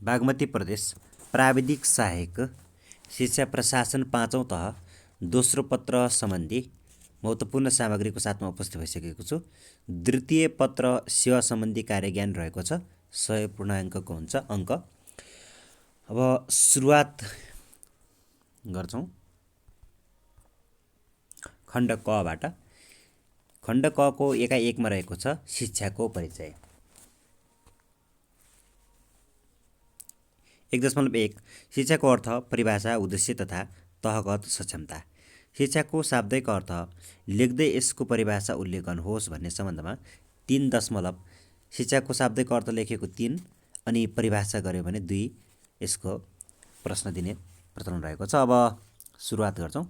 बागमती प्रदेश प्राविधिक सहायक शिक्षा प्रशासन 5औं तह दोस्रो पत्र सम्बन्धी महत्त्वपूर्ण सामग्रीको साथमा उपस्थित भइसकेको छु। द्वितीय पत्र सेवा सम्बन्धी कार्यज्ञान रहेको छ। 100 पूर्णाङ्कको हुन्छ अङ्क। अब सुरुवात गर्छौँ खण्ड कबाट। खण्ड कको एकाइ 1मा रहेको छ शिक्षाको परिचय। 1.1 शिक्षाको अर्थ, परिभाषा, उद्देश्य तथा तहगत सक्षमता। शिक्षाको शाब्दिक अर्थ लेख्दै यसको परिभाषा उल्लेख गर्नुहोस् भन्ने सम्बन्धमा 3 शिक्षाको शाब्दिक अर्थ लेखेको 3 अनि परिभाषा गर्यो भने 2 यसको प्रश्न दिने प्रचलन रहेको छ। अब सुरुवात गर्छौँ।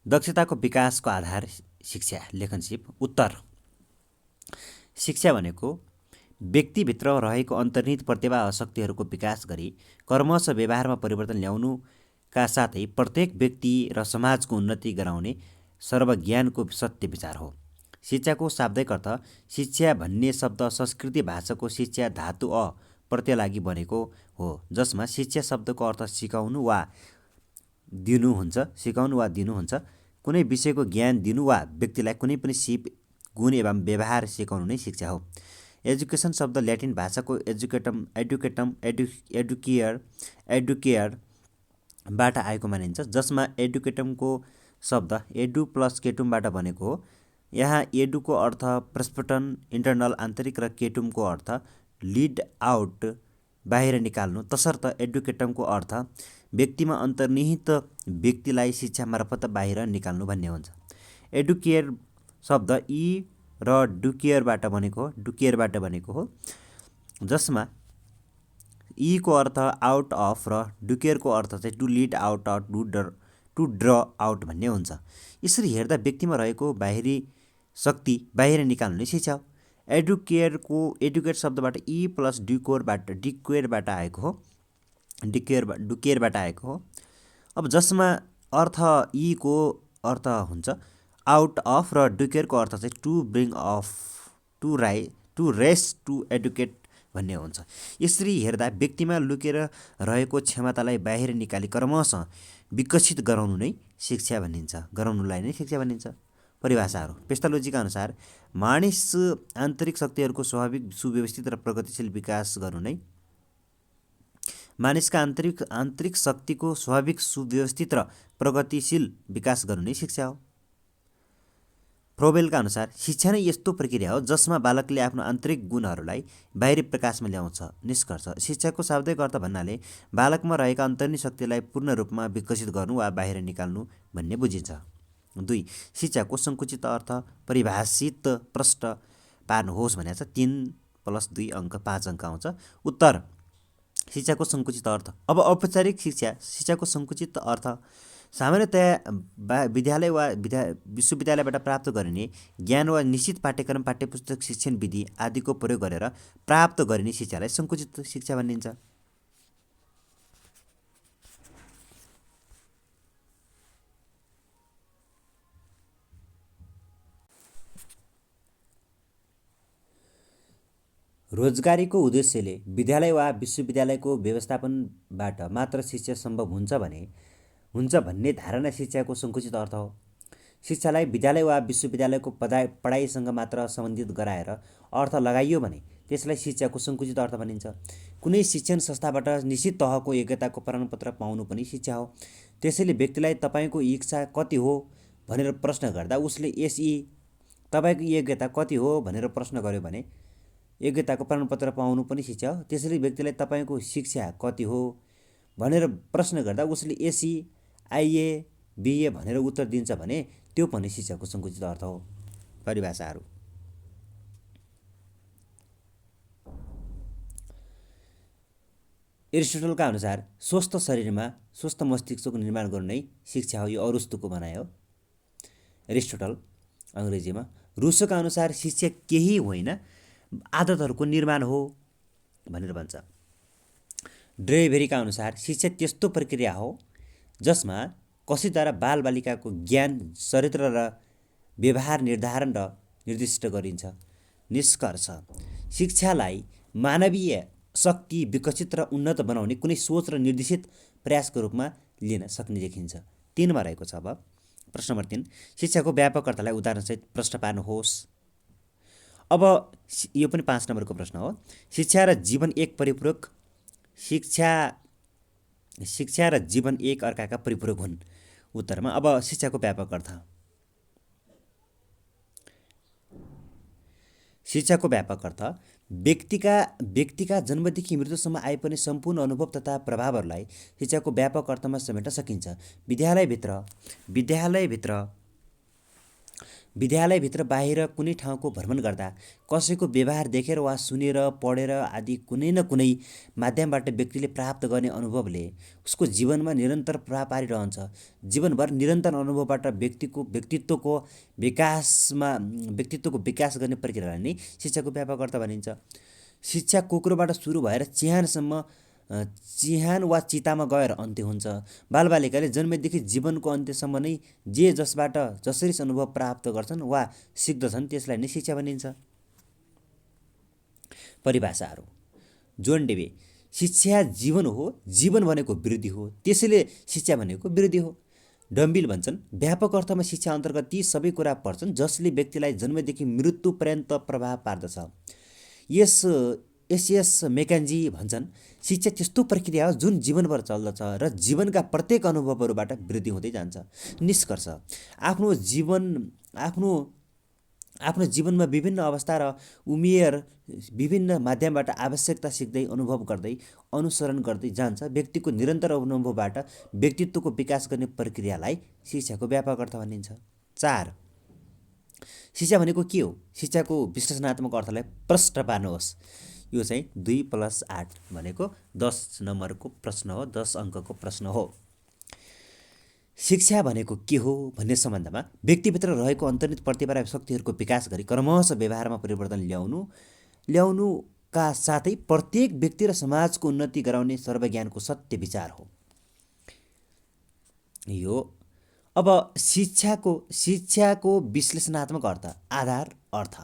दक्षताको विकासको आधार शिक्षा। लेखनसिप। उत्तर: शिक्षा भनेको व्यक्तिभित्र रहेको अन्तर्निहित प्रतिभा शक्तिहरूको विकास गरी कर्मश व्यवहारमा परिवर्तन ल्याउनुका साथै प्रत्येक व्यक्ति र समाजको उन्नति गराउने सर्वज्ञानको सत्य विचार हो। शिक्षाको शाब्दिक अर्थ शिक्षा भन्ने शब्द संस्कृत भाषाको शिक्षा धातु अ प्रत्यय लागि बनेको हो, जसमा शिक्षा शब्दको अर्थ सिकाउनु वा दिनु हुन्छ। कुनै विषयको ज्ञान दिनु वा व्यक्तिलाई कुनै पनि सिप, गुण एवं व्यवहार सिकाउनु नै शिक्षा हो। एजुकेसन शब्द ल्याटिन भाषाको एडुकेयरबाट आएको मानिन्छ, जसमा एडुकेटमको शब्द एडु प्लस केटुमबाट बनेको हो। यहाँ एडुको अर्थ प्रस्फुटन, इन्टरनल आन्तरिक र केटुमको अर्थ लिड आउट बाहिर निकाल्नु, तसर्थ एडुकेटमको अर्थ व्यक्तिमा अन्तर्निहित व्यक्तिलाई शिक्षा मार्फत बाहिर निकाल्नु भन्ने हुन्छ। एडुकेयर शब्द ई र डुकेयरबाट बनेको हो, जसमा ई को अर्थ आउट अफ र डुकेयरको अर्थ चाहिँ to lead out, to draw out भन्ने हुन्छ। यसरी हेर्दा व्यक्तिमा रहेको बाहिरी शक्ति बाहिर निकाल्नु नै शिक्षा हो। एडुकेयर शब्दबाट ई प्लस डुकेयरबाट आएको हो। अब जसमा अर्थ ई को अर्थ हुन्छ आउट अफ र डुकेयरको अर्थ चाहिँ to bring up, to raise, to educate भन्ने हुन्छ। यसरी हेर्दा व्यक्तिमा लुकेर रहेको क्षमतालाई बाहिर निकाली क्रमशः विकसित गराउनुलाई नै शिक्षा भनिन्छ। परिभाषाहरू। पेस्टालोजीका अनुसार मानिस आन्तरिक शक्तिहरूको स्वाभाविक सुव्यवस्थित र प्रगतिशील विकास गर्नु नै मानिसका आन्तरिक शक्तिको स्वाभाविक सुव्यवस्थित र प्रगतिशील विकास गर्नु नै शिक्षा हो। फ्रोबेलका अनुसार शिक्षा नै यस्तो प्रक्रिया हो जसमा बालकले आफ्नो आन्तरिक गुणहरूलाई बाहिरी प्रकाशमा ल्याउँछ। निष्कर्ष: शिक्षाको शाब्दिक अर्थ भन्नाले बालकमा रहेका अन्तर्निहित शक्तिलाई पूर्ण रूपमा विकसित गर्नु वा बाहिर निकाल्नु भन्ने बुझिन्छ। 2 शिक्षाको सङ्कुचित अर्थ परिभाषित प्रष्ट पार्नुहोस् भनेको छ। 3+2 अङ्क 5 अङ्क आउँछ। उत्तर: शिक्षाको सङ्कुचित अर्थ। अब औपचारिक शिक्षाको सङ्कुचित अर्थ सामान्यतया विद्यालय वा विश्वविद्यालयबाट प्राप्त गरिने ज्ञान वा निश्चित पाठ्यक्रम, पाठ्यपुस्तक, शिक्षण विधि आदिको प्रयोग गरेर प्राप्त गरिने शिक्षालाई सङ्कुचित शिक्षा भनिन्छ। रोजगारीको उद्देश्यले विद्यालय वा विश्वविद्यालयको व्यवस्थापनबाट मात्र शिक्षा सम्भव हुन्छ भन्ने धारणा शिक्षाको सङ्कुचित अर्थ हो। शिक्षालाई विद्यालय वा विश्वविद्यालयको पढाइसँग मात्र सम्बन्धित गराएर अर्थ लगाइयो भने त्यसलाई शिक्षाको सङ्कुचित अर्थ भनिन्छ। कुनै शिक्षण संस्थाबाट निश्चित तहको योग्यताको प्रमाणपत्र पाउनु पनि शिक्षा हो। त्यसैले व्यक्तिलाई तपाईँको इच्छा कति हो भनेर प्रश्न गर्दा उसले यसई तपाईँको योग्यता कति हो भनेर प्रश्न गर्यो भने योग्यताको प्रमाणपत्र पाउनु पनि शिक्षा हो। त्यसैले व्यक्तिलाई तपाईँको शिक्षा कति हो भनेर प्रश्न गर्दा उसले एसई, आइए, बिए भनेर उत्तर दिन्छ भने त्यो पनि शिक्षाको सङ्कुचित अर्थ हो। परिभाषाहरू। एरिस्टोटलका अनुसार स्वस्थ शरीरमा स्वस्थ मस्तिष्कको निर्माण गर्नु नै शिक्षा हो। यो अरुस्तोको भनाइ हो। एरिस्टोटल अङ्ग्रेजीमा। रुसोका अनुसार शिक्षा केही होइन, आदतहरूको निर्माण हो भनेर भन्छ। ड्रेभेरीका अनुसार शिक्षा त्यस्तो प्रक्रिया हो जसमा कसैद्वारा बालबालिकाको ज्ञान, चरित्र र व्यवहार निर्धारण र निर्दिष्ट गरिन्छ। निष्कर्ष: शिक्षालाई मानवीय शक्ति विकसित र उन्नत बनाउने कुनै सोच र निर्देशित प्रयासको रूपमा लिन सक्ने देखिन्छ। 3 मा रहेको छ अब प्रश्न नम्बर 3, शिक्षाको व्यापक अर्थलाई उदाहरणसहित प्रश्न पार्नुहोस्। अब यो पनि 5 नम्बरको प्रश्न हो। शिक्षा र जीवन एक परिपूरक शिक्षा र जीवन एक अर्काका परिपूरक हुन्। उत्तरमा अब शिक्षाको व्यापक अर्थ। शिक्षाको व्यापक अर्थ व्यक्तिका जन्मदेखि मृत्युसम्म आइपर्ने सम्पूर्ण अनुभव तथा प्रभावहरूलाई शिक्षाको व्यापक अर्थमा समेट्न सकिन्छ। विद्यालयभित्र बाहिर कुनै ठाउँको भ्रमण गर्दा कसैको व्यवहार देखेर वा सुनेर पढेर आदि कुनै न कुनै माध्यमबाट व्यक्तिले प्राप्त गर्ने अनुभवले उसको जीवनमा निरन्तर प्रभाव पारिरहन्छ। जीवनभर निरन्तर अनुभवबाट व्यक्तित्वको विकास गर्ने प्रक्रियालाई नै शिक्षाको व्यापक अर्थ भनिन्छ। शिक्षा कुकुरबाट सुरु भएर चिहान वा चितामा गएर अन्त्य हुन्छ। बालबालिकाले जन्मेदेखि जीवनको अन्त्यसम्म नै जे जसबाट जसरी अनुभव प्राप्त गर्छन् वा सिक्दछन् त्यसलाई नै शिक्षा भनिन्छ। परिभाषाहरू। जोन डेबे, शिक्षा जीवन हो, जीवन भनेको वृद्धि हो, त्यसैले शिक्षा भनेको वृद्धि हो। डम्बिल भन्छन् व्यापक अर्थमा शिक्षा अन्तर्गत ती सबै कुरा पर्छन् जसले व्यक्तिलाई जन्मेदेखि मृत्यु पर्यन्त प्रभाव पार्दछ। एस मेकेन्जी भन्छन् शिक्षा त्यस्तो प्रक्रिया हो जुन जीवनभर चल्दछ र जीवनका प्रत्येक अनुभवहरूबाट वृद्धि हुँदै जान्छ। निष्कर्ष, आफ्नो जीवनमा विभिन्न अवस्था र उमेर विभिन्न माध्यमबाट आवश्यकता सिक्दै अनुभव गर्दै अनुसरण गर्दै जान्छ। व्यक्तिको निरन्तर अनुभवबाट व्यक्तित्वको विकास गर्ने प्रक्रियालाई शिक्षाको व्यापक अर्थ भनिन्छ। 4, शिक्षा भनेको के हो? शिक्षाको विश्लेषणात्मक अर्थलाई प्रश्न पार्नुहोस्। यो चाहिँ 2+8 भनेको 10 नम्बरको प्रश्न हो, 10 अङ्कको प्रश्न हो। शिक्षा भनेको के हो भन्ने सम्बन्धमा व्यक्तिभित्र रहेको अन्तर्निहित प्रतिभा र शक्तिहरूको विकास गरी क्रमशः व्यवहारमा परिवर्तन ल्याउनुका साथै प्रत्येक व्यक्ति र समाजको उन्नति गराउने सर्वज्ञानको सत्य विचार हो। यो अब शिक्षाको विश्लेषणात्मक अर्थ। आधार अर्थ।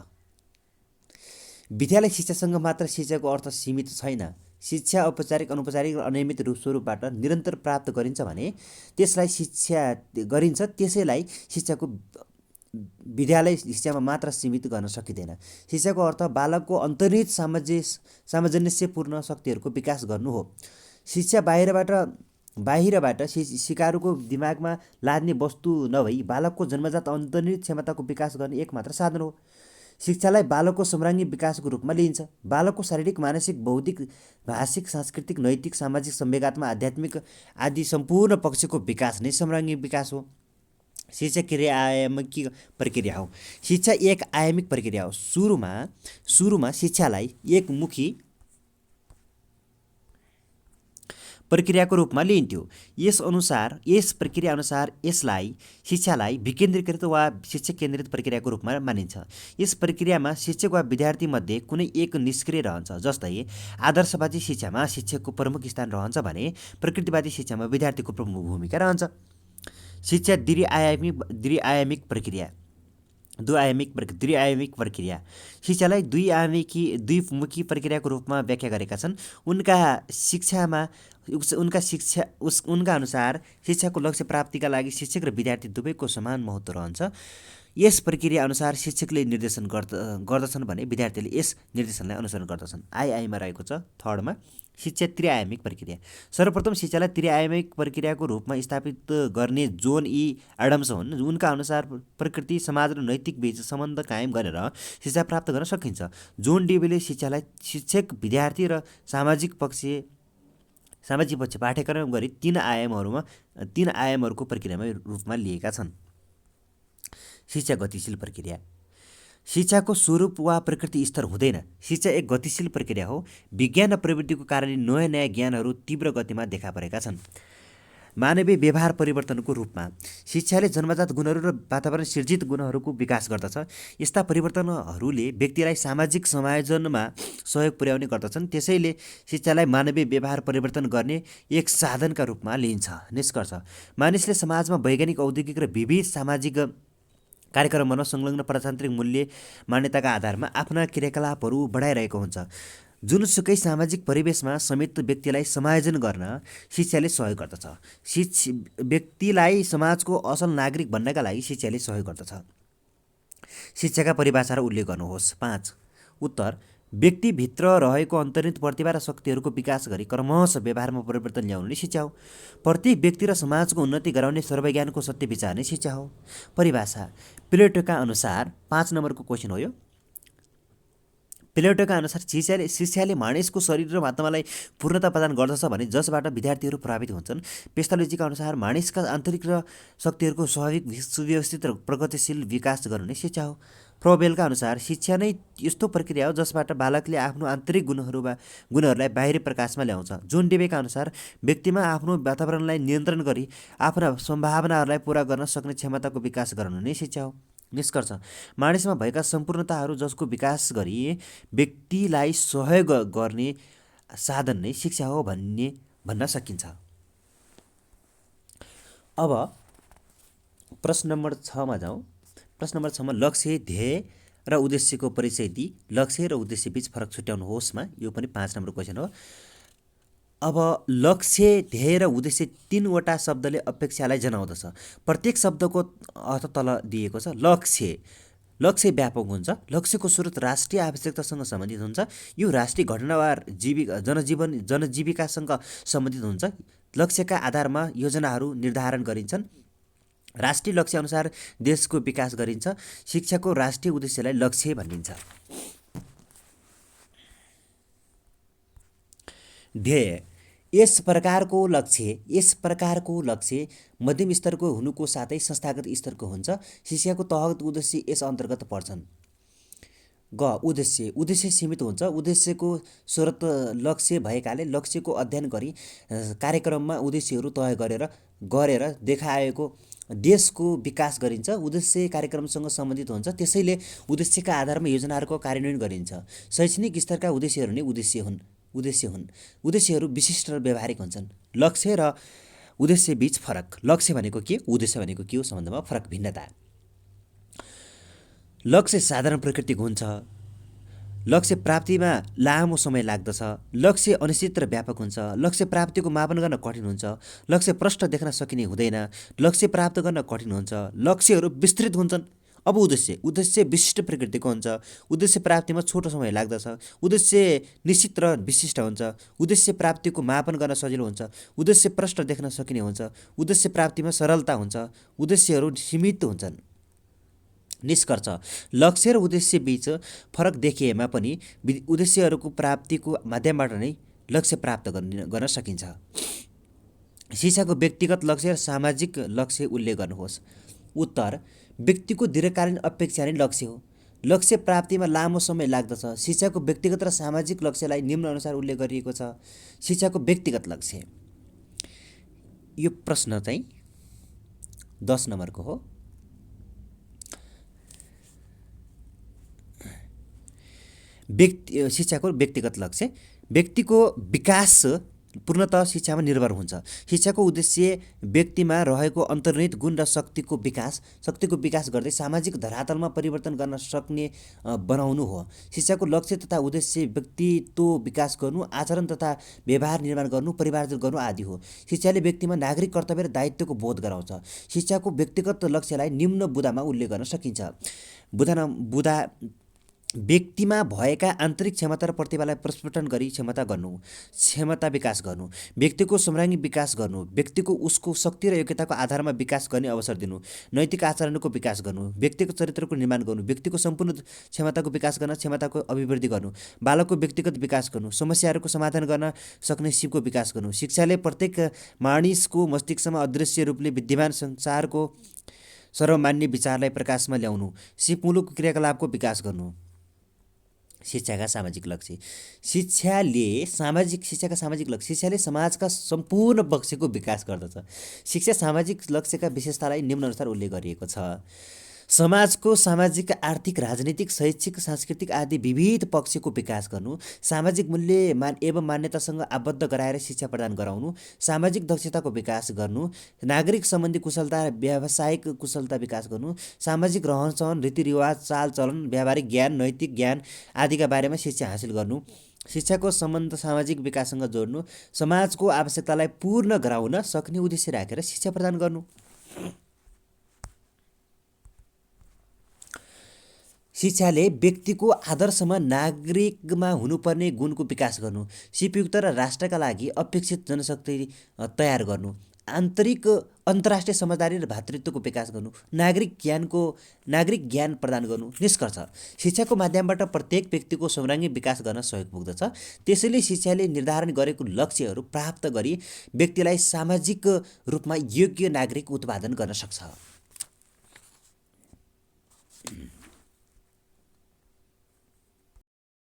विद्यालय शिक्षासँग मात्र शिक्षाको अर्थ सीमित छैन। शिक्षा औपचारिक, अनौपचारिक र अनियमित स्वरूपबाट निरन्तर प्राप्त गरिन्छ भने त्यसैलाई शिक्षाको विद्यालय शिक्षामा मात्र सीमित गर्न सकिँदैन। शिक्षाको अर्थ बालकको अन्तर्निहित सामञ्जस्यपूर्ण शक्तिहरूको विकास गर्नु हो। शिक्षा बाहिरबाट सिकारुको दिमागमा लाद्ने वस्तु नभई बालकको जन्मजात अन्तर्निहित क्षमताको विकास गर्ने एक मात्र साधन हो। शिक्षालाई बालकको सर्वाङ्गीण विकासको रूपमा लिइन्छ। बालकको शारीरिक, मानसिक, बौद्धिक, भाषिक, सांस्कृतिक, नैतिक, सामाजिक, संवेगात्मक, आध्यात्मिक आदि सम्पूर्ण पक्षको विकास नै सर्वाङ्गीण विकास हो। शिक्षा क्रियाआयामिक प्रक्रिया हो। शिक्षा एक आयामिक प्रक्रिया हो। सुरुमा शिक्षालाई एकमुखी प्रक्रियाको रूपमा लिइन्थ्यो। यस प्रक्रिया अनुसार शिक्षालाई विकेन्द्रीकृत वा शिक्षक केन्द्रित प्रक्रियाको रूपमा मानिन्छ। यस प्रक्रियामा शिक्षक वा विद्यार्थी मध्ये कुनै एक निष्क्रिय रहन्छ। जस्तै आदर्शवादी शिक्षामा शिक्षकको प्रमुख स्थान रहन्छ भने प्रकृतिवादी शिक्षामा विद्यार्थीको प्रमुख भूमिका रहन्छ। शिक्षा द्विआयामिक प्रक्रिया। शिक्षालाई द्विमुखी प्रक्रियाको रूपमा व्याख्या गरेका छन्। उनका अनुसार शिक्षाको लक्ष्य प्राप्तिका लागि शिक्षक र विद्यार्थी दुवैको समान महत्त्व रहन्छ। यस प्रक्रिया अनुसार शिक्षकले निर्देशन गर्दछन् भने विद्यार्थीले यस निर्देशनलाई अनुसरण गर्दछन्। आइमा रहेको छ 3 मा शिक्षा त्रिआयामिक प्रक्रिया। सर्वप्रथम शिक्षालाई त्रिआयामिक प्रक्रियाको रूपमा स्थापित गर्ने जोन एडम्स हुन्। उनका अनुसार प्रकृति, समाज र नैतिक बीच सम्बन्ध कायम गरेर शिक्षा प्राप्त गर्न सकिन्छ। जोन डेबीले शिक्षालाई शिक्षक, विद्यार्थी र सामाजिक पक्ष पाठ्यक्रम गरी 3 आयामहरूको प्रक्रियामा रूपमा लिएका छन्। शिक्षा गतिशील प्रक्रिया। शिक्षाको स्वरूप वा प्रकृति स्तर हुँदैन। शिक्षा एक गतिशील प्रक्रिया हो। विज्ञान र प्रविधिको कारणले नयाँ ज्ञानहरू तीव्र गतिमा देखा परेका छन्। मानवीय व्यवहार परिवर्तनको रूपमा शिक्षाले जन्मजात गुणहरू र वातावरण सिर्जित गुणहरूको विकास गर्दछ। यस्ता परिवर्तनहरूले व्यक्तिलाई सामाजिक समायोजनमा सहयोग पुर्याउने गर्दछन्। त्यसैले शिक्षालाई मानवीय व्यवहार परिवर्तन गर्ने एक साधनका रूपमा लिइन्छ। निष्कर्ष, मानिसले समाजमा वैज्ञानिक, औद्योगिक र विविध सामाजिक कार्यक्रममा संलग्न प्रजातान्त्रिक मूल्य मान्यताका आधारमा आफ्ना क्रियाकलापहरू बढाइरहेको हुन्छ। जुनसुकै सामाजिक परिवेशमा समेत व्यक्तिलाई समायोजन गर्न शिक्षाले सहयोग गर्दछ। व्यक्तिलाई समाजको असल नागरिक बन्नका लागि शिक्षाले सहयोग गर्दछ। शिक्षाका परिभाषा र उल्लेख गर्नुहोस्। 5 उत्तर व्यक्तिभित्र रहेको अन्तर्निहित प्रतिभा र शक्तिहरूको विकास गरी क्रमशः व्यवहारमा परिवर्तन ल्याउनु नै शिक्षा हो। प्रत्येक व्यक्ति र समाजको उन्नति गराउने सर्वज्ञानको सत्य विचार नै शिक्षा हो। परिभाषा प्लेटोका अनुसार 5 नम्बरको क्वेसन हो यो। प्लेटोका अनुसार शिक्षाले मानिसको शरीर र आत्मालाई पूर्णता प्रदान गर्दछ भने जसबाट विद्यार्थीहरू प्रभावित हुन्छन्। पेस्टालोजीका अनुसार मानिसका आन्तरिक र शक्तिहरूको स्वाभाविक सुव्यवस्थित र प्रगतिशील विकास गर्नु नै शिक्षा हो। फ्रोबेलका अनुसार शिक्षा नै यस्तो प्रक्रिया हो जसबाट बालकले आफ्नो आन्तरिक गुणहरूलाई बाहिरी प्रकाशमा ल्याउँछ। जोन डेवेका अनुसार व्यक्तिमा आफ्नो वातावरणलाई नियन्त्रण गरी आफ्ना सम्भावनाहरूलाई पुरा गर्न सक्ने क्षमताको विकास गराउनु नै शिक्षा हो। निष्कर्ष मानिसमा भएका सम्पूर्णताहरू जसको विकास गरी व्यक्तिलाई सहयोग गर्ने साधन नै शिक्षा हो भन्न सकिन्छ। अब प्रश्न नम्बर 6मा जाउँ। प्रश्न नम्बर 6मा लक्ष्य, ध्येय र उद्देश्यको परिचय दिई लक्ष्य र उद्देश्य बीच फरक छुट्याउनुहोस्मा यो पनि 5 नम्बर क्वेसन हो। अब लक्ष्य, ध्येय र उद्देश्य 3वटा शब्दले अपेक्षालाई जनाउँदछ। प्रत्येक शब्दको अर्थ तल दिएको छ। लक्ष्य व्यापक हुन्छ। लक्ष्यको स्रोत राष्ट्रिय आवश्यकतासँग सम्बन्धित हुन्छ। यो राष्ट्रिय घटना वा जनजीविकासँग सम्बन्धित हुन्छ। लक्ष्यका आधारमा योजनाहरू निर्धारण गरिन्छन्। राष्ट्रिय लक्ष्य अनुसार देशको विकास गरिन्छ। शिक्षाको राष्ट्रिय उद्देश्यलाई लक्ष्य भनिन्छ। ध्येय यस प्रकारको लक्ष्य मध्यम स्तरको हुनुको साथै संस्थागत स्तरको हुन्छ। शिक्षाको तहगत उद्देश्य यस अन्तर्गत पर्छन्। उद्देश्य सीमित हुन्छ। उद्देश्यको स्रोत लक्ष्य भएकाले लक्ष्यको अध्ययन गरी कार्यक्रममा उद्देश्यहरू तय गरेर देखाएको देशको विकास गरिन्छ। उद्देश्य कार्यक्रमसँग सम्बन्धित हुन्छ। त्यसैले उद्देश्यका आधारमा योजनाहरूको कार्यान्वयन गरिन्छ। शैक्षणिक स्तरका उद्देश्यहरू नै उद्देश्य हुन्। उद्देश्यहरू विशिष्ट र व्यावहारिक हुन्छन्। लक्ष्य र उद्देश्य बीच फरक। लक्ष्य भनेको के, उद्देश्य भनेको के हो सम्बन्धमा फरक भिन्नता। लक्ष्य साधारण प्रकृतिको हुन्छ। लक्ष्य प्राप्तिमा लामो समय लाग्दछ। लक्ष्य अनिश्चित र व्यापक हुन्छ। लक्ष्य प्राप्तिको मापन गर्न कठिन हुन्छ। लक्ष्य प्रष्ट देख्न सकिने हुँदैन। लक्ष्य प्राप्त गर्न कठिन हुन्छ। लक्ष्यहरू विस्तृत हुन्छन्। अब उद्देश्य विशिष्ट प्रकृतिको हुन्छ। उद्देश्य प्राप्तिमा छोटो समय लाग्दछ। उद्देश्य निश्चित र विशिष्ट हुन्छ। उद्देश्य प्राप्तिको मापन गर्न सजिलो हुन्छ। उद्देश्य प्रष्ट देख्न सकिने हुन्छ। उद्देश्य प्राप्तिमा सरलता हुन्छ। उद्देश्यहरू सीमित हुन्छन्। निष्कर्ष लक्ष्य र उद्देश्य बीच फरक देखिएमा पनि उद्देश्यहरूको प्राप्तिको माध्यमबाट नै लक्ष्य प्राप्त गर्न सकिन्छ। शिक्षाको व्यक्तिगत लक्ष्य र सामाजिक लक्ष्य उल्लेख गर्नुहोस्। उत्तर व्यक्तिको दीर्घकालीन अपेक्षा नै लक्ष्य हो। लक्ष्य प्राप्तिमा लामो समय लाग्दछ। शिक्षाको व्यक्तिगत र सामाजिक लक्ष्यलाई निम्न अनुसार उल्लेख गरिएको छ। शिक्षाको व्यक्तिगत लक्ष्य यो प्रश्न चाहिँ 10 नम्बरको हो। शिक्षाको व्यक्तिगत लक्ष्य व्यक्तिको विकास पूर्णतः शिक्षामा निर्भर हुन्छ। शिक्षाको उद्देश्य व्यक्तिमा रहेको अन्तर्निहित गुण र शक्तिको विकास गर्दै सामाजिक धरातलमा परिवर्तन गर्न सक्ने बनाउनु हो। शिक्षाको लक्ष्य तथा उद्देश्य व्यक्तित्व विकास गर्नु, आचरण तथा व्यवहार निर्माण गर्नु, परिमार्जन गर्नु आदि हो। शिक्षाले व्यक्तिमा नागरिक कर्तव्य र दायित्वको बोध गराउँछ। शिक्षाको व्यक्तिगत लक्ष्यलाई निम्न बुँदामा उल्लेख गर्न सकिन्छ। बुँदा व्यक्तिमा भएका आन्तरिक क्षमता र प्रतिभालाई प्रस्फुटन गरी क्षमता विकास गर्नु, व्यक्तिको सर्वाङ्गीण विकास गर्नु, व्यक्तिको उसको शक्ति र योग्यताको आधारमा विकास गर्ने अवसर दिनु, नैतिक आचरणको विकास गर्नु, व्यक्तिको चरित्रको निर्माण गर्नु, व्यक्तिको सम्पूर्ण क्षमताको विकास गर्न क्षमताको अभिवृद्धि गर्नु, बालकको व्यक्तिगत विकास गर्नु, समस्याहरूको समाधान गर्न सक्ने सिपको विकास गर्नु। शिक्षाले प्रत्येक मानिसको मस्तिष्कमा अदृश्य रूपले विद्यमान संसारको सर्वमान्य विचारलाई प्रकाशमा ल्याउनु, सिपमूलक क्रियाकलापको विकास गर्नु। शिक्षाका सामाजिक लक्ष्य शिक्षाले समाजका सम्पूर्ण पक्षको विकास गर्दछ। शिक्षा सामाजिक लक्ष्यका विशेषतालाई निम्नानुसार उल्लेख गरिएको छ। समाजको सामाजिक, आर्थिक, राजनीतिक, शैक्षिक, सांस्कृतिक आदि विविध पक्षको विकास गर्नु, सामाजिक मूल्य एवं मान्यतासँग आबद्ध गराएर शिक्षा प्रदान गराउनु, सामाजिक दक्षताको विकास गर्नु, नागरिक सम्बन्धी कुशलता र व्यावसायिक कुशलता विकास गर्नु, सामाजिक रहनसहन, रीतिरिवाज, चालचलन, व्यावहारिक ज्ञान, नैतिक ज्ञान आदिका बारेमा शिक्षा हासिल गर्नु, शिक्षाको सम्बन्ध सामाजिक विकाससँग जोड्नु, समाजको आवश्यकतालाई पूर्ण गराउन सक्ने उद्देश्य राखेर शिक्षा प्रदान गर्नु। शिक्षाले व्यक्तिको आदर्शमा नागरिकमा हुनुपर्ने गुणको विकास गर्नु, सिपयुक्त र राष्ट्रका लागि अपेक्षित जनशक्ति तयार गर्नु, अन्तर्राष्ट्रिय समझदारी र भातृत्वको विकास गर्नु, नागरिक ज्ञान प्रदान गर्नु। निष्कर्ष, शिक्षाको माध्यमबाट प्रत्येक व्यक्तिको सर्वाङ्गीण विकास गर्न सहयोग पुग्दछ। त्यसैले शिक्षाले निर्धारण गरेको लक्ष्यहरू प्राप्त गरी व्यक्तिलाई सामाजिक रूपमा योग्य नागरिक उत्पादन गर्न सक्छ।